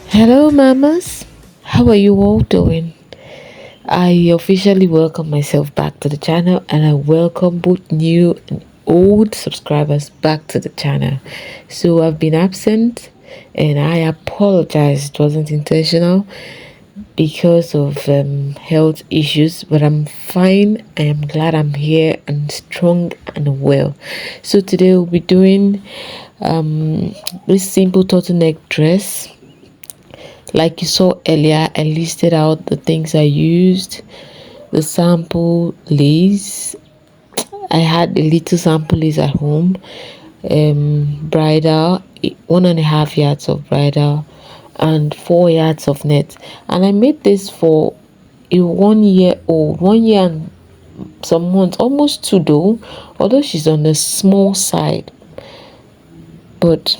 Hello, mamas. How are you all doing? I officially welcome myself back to the channel and I welcome both new and old subscribers back to the channel. So, I've been absent and I apologize. It wasn't intentional because of health issues, but I'm fine. I am glad I'm here and strong and well. So, today we'll be doing this simple turtleneck dress. Like you saw earlier, I listed out the things I used, the sample lace. I had a little sample lace at home, bridal, 1.5 yards of bridal, and 4 yards of net. And I made this for a 1 year old, 1 year and some months, almost two though, although she's on the small side, but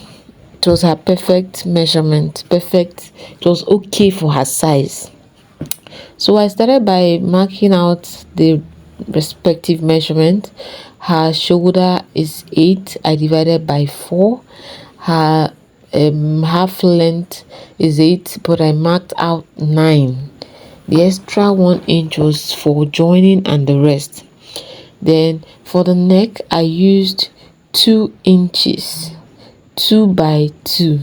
it was her perfect measurement, perfect. It was okay for her size. So I started by marking out the respective measurement. Her shoulder is 8. I divided by 4. Her half length is 8, but I marked out 9. The extra 1 inch was for joining and the rest. Then for the neck, I used 2 inches, 2 by 2.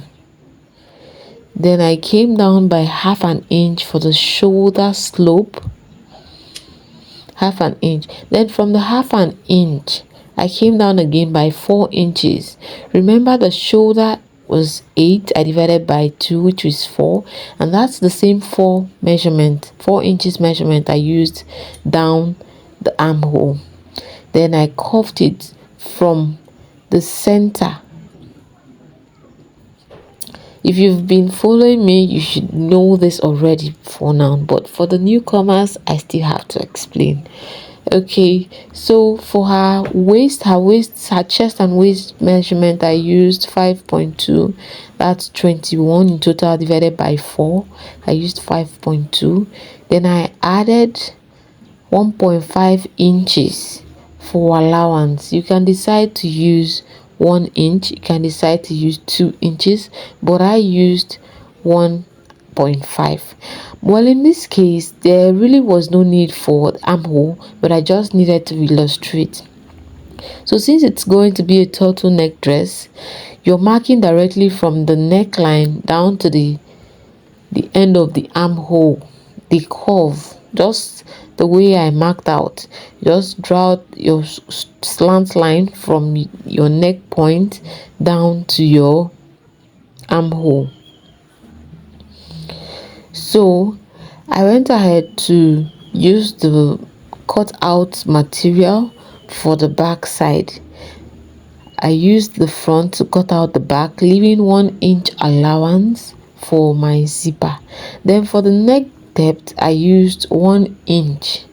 Then I came down by half an inch for the shoulder slope, half an inch. Then from the half an inch, I came down again by 4 inches. Remember the shoulder was 8, I divided by 2, which is 4, and that's the same 4 measurement, 4 inches measurement I used down the armhole. Then I curved it from the center. If you've been following me, you should know this already for now, but for the newcomers, I still have to explain. Okay, so for her chest and waist measurement, I used 5.2. That's 21 in total divided by 4. I used 5.2. Then I added 1.5 inches for allowance. You can decide to use 1 inch, you can decide to use 2 inches, but I used 1.5. Well, in this case, there really was no need for the armhole, but I just needed to illustrate. So since it's going to be a turtleneck dress, you're marking directly from the neckline down to the end of the armhole, the curve, just the way I marked out. Just draw out your slant line from your neck point down to your armhole. So I went ahead to use the cut out material for the back side. I used the front to cut out the back, leaving 1 inch allowance for my zipper. Then for the neck depth, I used 1 inch,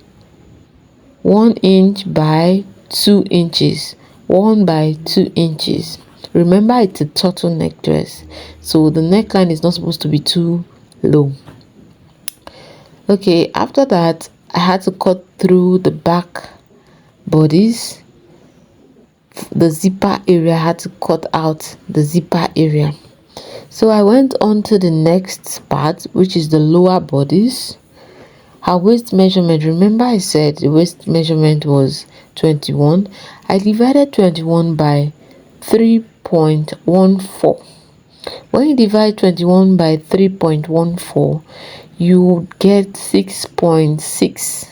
1 inch by 2 inches, 1 by 2 inches. Remember, it's a turtleneck dress, so the neckline is not supposed to be too low. Okay, after that, I had to cut through the back bodice. The zipper area, I had to cut out the zipper area. So I went on to the next part, which is the lower bodice. Her waist measurement, remember I said the waist measurement was 21. I divided 21 by 3.14. When you divide 21 by 3.14, you get 6.6.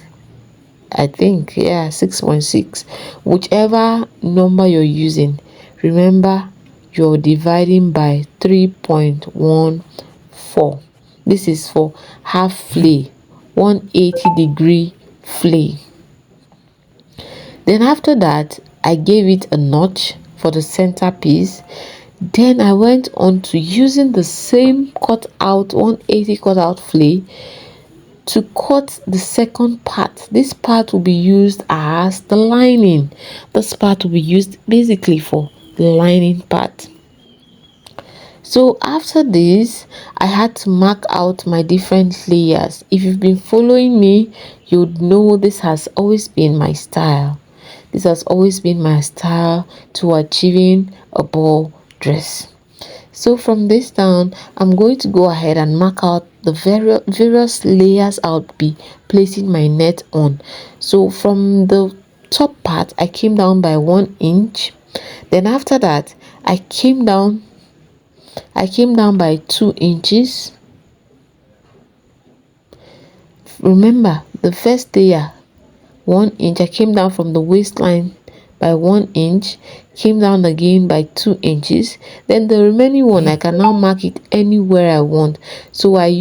I think, yeah, 6.6. Whichever number you're using, remember you're dividing by 3.14. This is for half flay, 180-degree flay. Then after that, I gave it a notch for the center piece. Then I went on to using the same cut out 180 cut out flay to cut the second part. This part will be used as the lining. This part will be used basically for the lining part. So after this, I had to mark out my different layers. If you've been following me, you'd know this has always been my style. This has always been my style to achieving a ball dress. So from this down, I'm going to go ahead and mark out the various layers I'll be placing my net on. So from the top part, I came down by 1 inch. Then after that, I came down by 2 inches. Remember, the first layer 1 inch, I came down from the waistline by 1 inch, came down again by 2 inches. Then the remaining one, I can now mark it anywhere I want. So I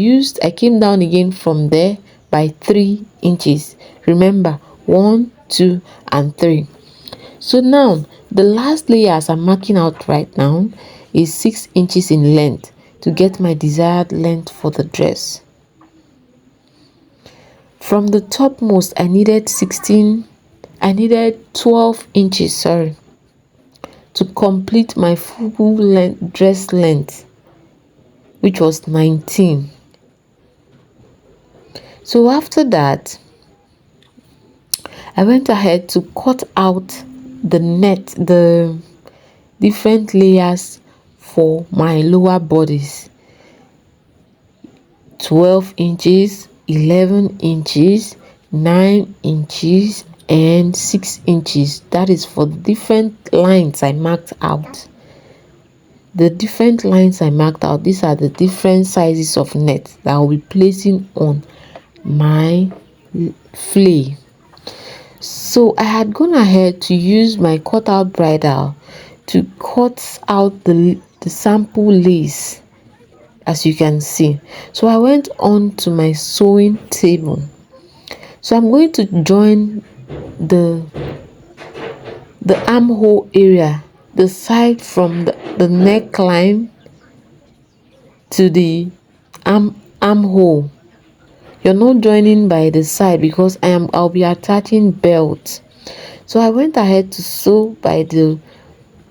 came down again from there by 3 inches. Remember, 1, 2 and 3. So now the last layer as I'm marking out right now is 6 inches in length to get my desired length for the dress. From the topmost, I needed 12 inches, to complete my full length dress length, which was 19. So after that, I went ahead to cut out the different layers for my lower bodice. 12 inches, 11 inches, 9 inches and 6 inches. That is for the different lines I marked out. These are the different sizes of net that I will be placing on my flay. So I had gone ahead to use my cutout bridal to cut out the sample lace, as you can see. So I went on to my sewing table. So I'm going to join the armhole area, the side from the neckline to the armhole. You're not joining by the side because I'll be attaching belt. So I went ahead to sew by the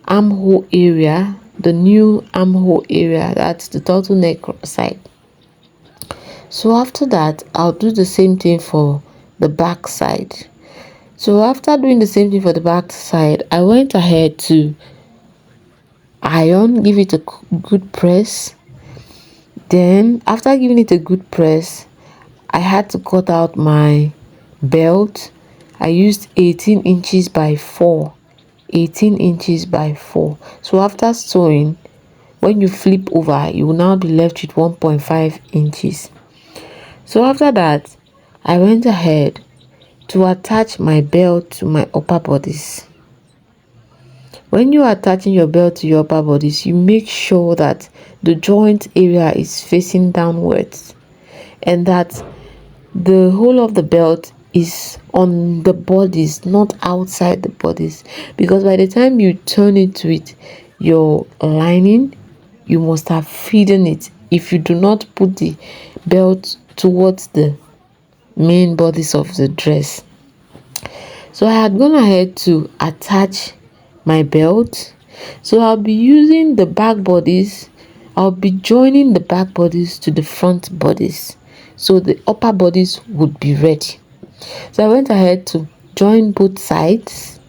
armhole area, the new armhole area, that's the turtleneck side. So after that, I'll do the same thing for the back side. So after doing the same thing for the back side, I went ahead to iron, give it a good press. Then after giving it a good press, I had to cut out my belt. I used 18 inches by 4. 18 inches by 4. So after sewing, when you flip over, you will now be left with 1.5 inches. So after that, I went ahead to attach my belt to my upper bodice. When you are attaching your belt to your upper bodice, you make sure that the joint area is facing downwards and that the whole of the belt is on the bodice, not outside the bodice, because by the time you turn into it, your lining, you must have hidden it if you do not put the belt towards the main bodice of the dress. So I had gone ahead to attach my belt. So I'll be using the back bodice. I'll be joining the back bodice to the front bodice, so the upper bodice would be ready. So I went ahead to join both sides.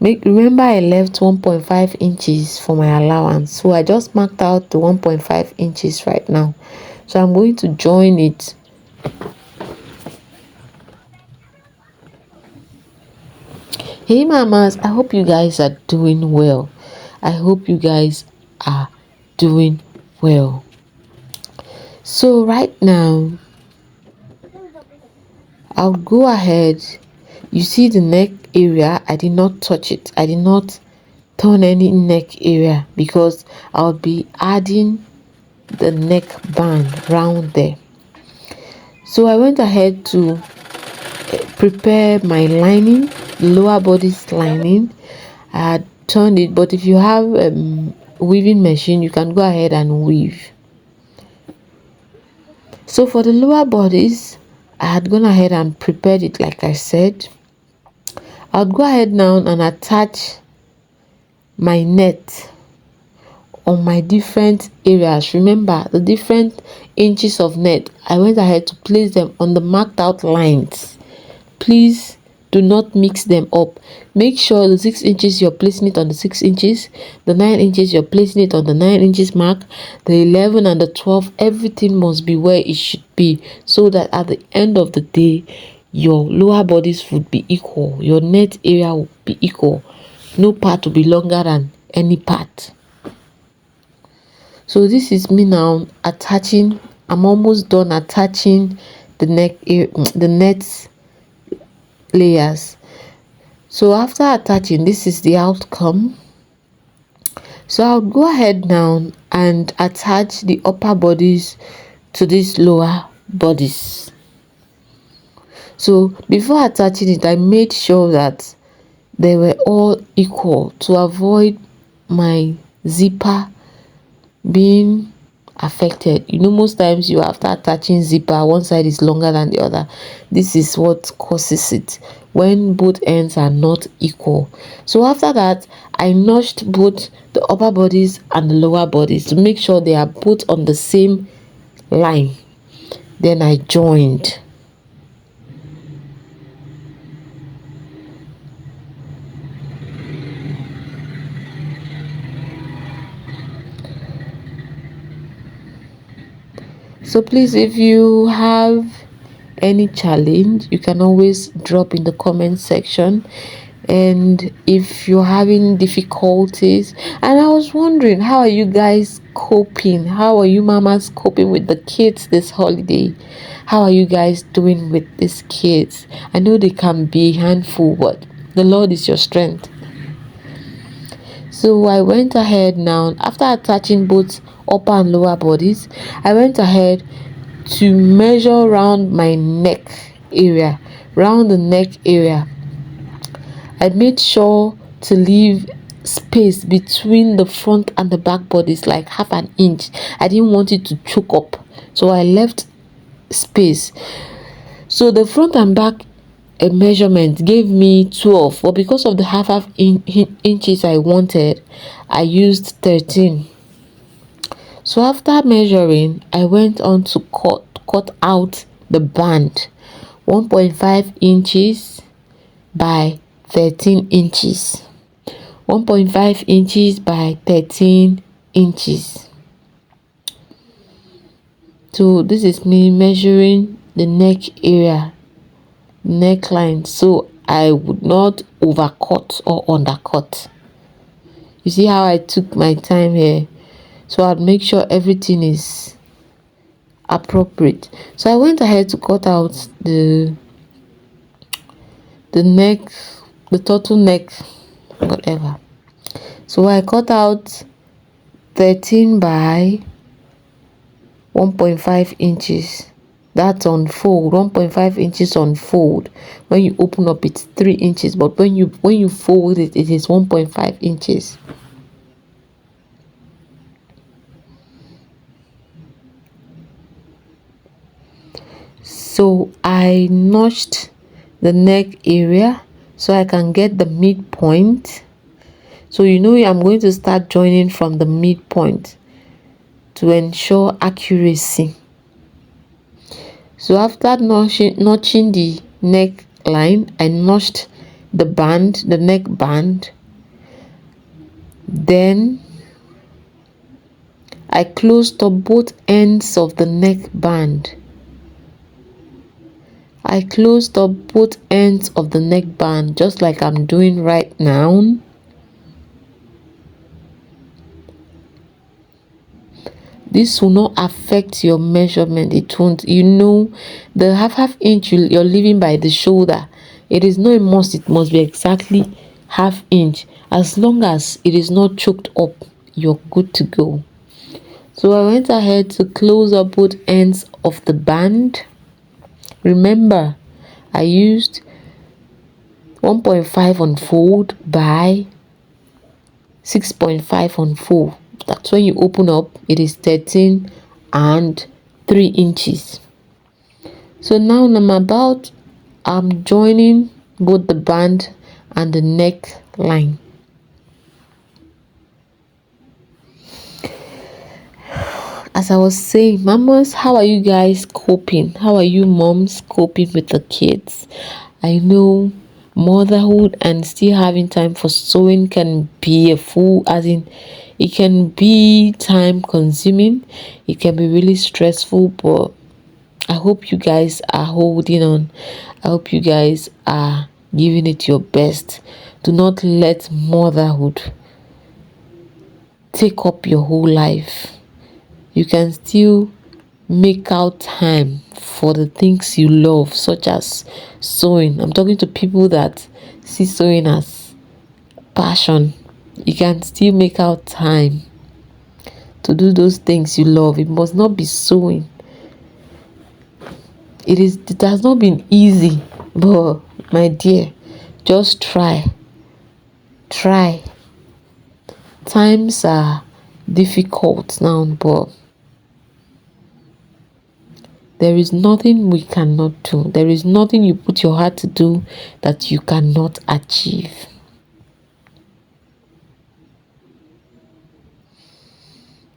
Remember I left 1.5 inches for my allowance, so I just marked out the 1.5 inches right now. So I'm going to join it. Hey mamas, I hope you guys are doing well. So right now, I'll go ahead. You see the neck area, I did not touch it. I did not turn any neck area because I'll be adding the neck band round there. So I went ahead to prepare my lining, lower bodice lining. I had turned it, but if you have weaving machine, you can go ahead and weave. So for the lower bodice, I had gone ahead and prepared it like I said. I'll go ahead now and attach my net on my different areas. Remember the different inches of net, I went ahead to place them on the marked out lines. Please Do not mix them up. Make sure the 6 inches you're placing it on the 6 inches, the 9 inches you're placing it on the 9 inches mark, the 11 and the 12, everything must be where it should be, so that at the end of the day your lower bodies would be equal, your net area will be equal. No part will be longer than any part. So this is me now attaching. I'm almost done attaching the the net layers. So after attaching, this is the outcome. So I'll go ahead now and attach the upper bodies to this lower bodies. So before attaching it, I made sure that they were all equal to avoid my zipper being affected. Most times you, after attaching zipper, one side is longer than the other. This is what causes it, when both ends are not equal. So after that, I notched both the upper bodies and the lower bodies to make sure they are both on the same line. Then I joined. So please, if you have any challenge, you can always drop in the comment section. And if you're having difficulties, and I was wondering, how are you guys coping? How are you mamas coping with the kids this holiday? How are you guys doing with these kids? I know they can be a handful, but the Lord is your strength. So I went ahead now, after attaching both upper and lower bodies, I went ahead to measure around my neck area. Round the neck area, I made sure to leave space between the front and the back bodies, like half an inch. I didn't want it to choke up, so I left space. So the front and back measurement gave me 12, but because of the half inches I wanted, I used 13. So after measuring, I went on to cut out the band, 1.5 inches by 13 inches, 1.5 inches by 13 inches. So this is me measuring the neck area, neckline, so I would not overcut or undercut. You see how I took my time here? So I'd make sure everything is appropriate. So I went ahead to cut out the neck, the turtleneck, whatever. So I cut out 13 by 1.5 inches. That's on fold. 1.5 inches on fold. When you open up, it's 3 inches, but when you fold it, it is 1.5 inches. So I notched the neck area so I can get the midpoint. So I'm going to start joining from the midpoint to ensure accuracy. So after notching the neckline, I notched the band, the neck band. Then I closed up both ends of the neck band. I closed up both ends of the neck band, just like I'm doing right now. This will not affect your measurement. It won't. The half inch you're leaving by the shoulder, it is not a must. It must be exactly half inch. As long as it is not choked up, you're good to go. So I went ahead to close up both ends of the band. Remember, I used 1.5 on fold by 6.5 on fold. That's when you open up, it is 13 and 3 inches. So now I'm joining both the band and the neckline. As I was saying, mamas, how are you guys coping? How are you moms coping with the kids? I know motherhood and still having time for sewing can be a full, as in, it can be time consuming, it can be really stressful, but I hope you guys are holding on. I hope you guys are giving it your best. Do not let motherhood take up your whole life. You can still make out time for the things you love, such as sewing. I'm talking to people that see sewing as passion. You can still make out time to do those things you love. It must not be sewing. It has not been easy, but my dear, just try. Times are difficult now, but there is nothing we cannot do. There is nothing you put your heart to do that you cannot achieve.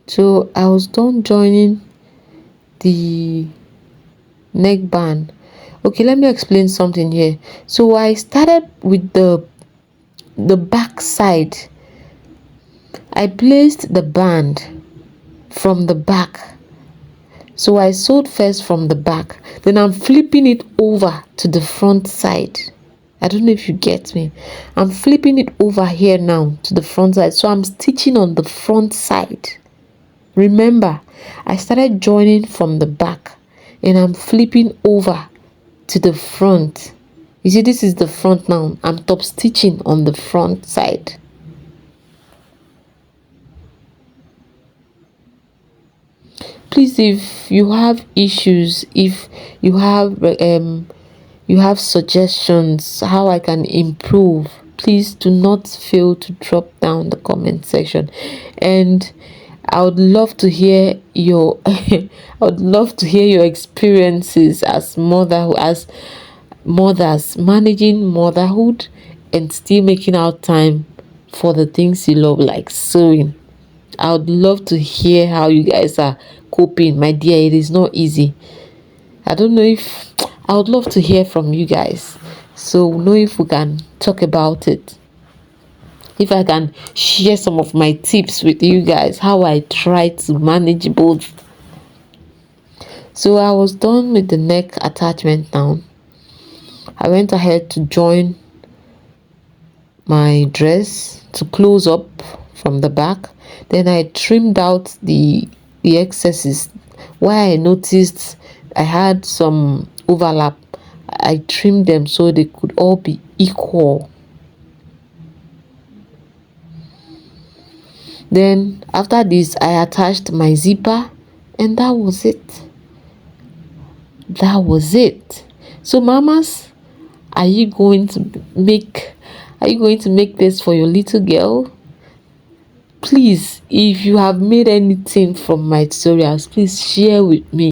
So I was done joining the neckband. Okay, let me explain something here. So I started with the back side. I placed the band from the back. So I sewed first from the back, then I'm flipping it over to the front side. I don't know if you get me. I'm flipping it over here now to the front side. So I'm stitching on the front side. Remember, I started joining from the back and I'm flipping over to the front. You see, this is the front now. I'm top stitching on the front side. Please, if you have issues, if you have suggestions how I can improve, please do not fail to drop down the comment section. And I would love to hear your I would love to hear your experiences as mothers managing motherhood and still making out time for the things you love, like sewing. I would love to hear how you guys are coping. My dear, it is not easy. I don't know if I would love to hear from you guys. So know if we can talk about it. If I can share some of my tips with you guys, how I try to manage both. So I was done with the neck attachment now. I went ahead to join my dress to close up from the back. Then I trimmed out the excesses. Why I noticed I had some overlap, I trimmed them so they could all be equal. Then after this, I attached my zipper, and that was it. That was it. So mamas, are you going to make this for your little girl? Please, if you have made anything from my tutorials, please share with me.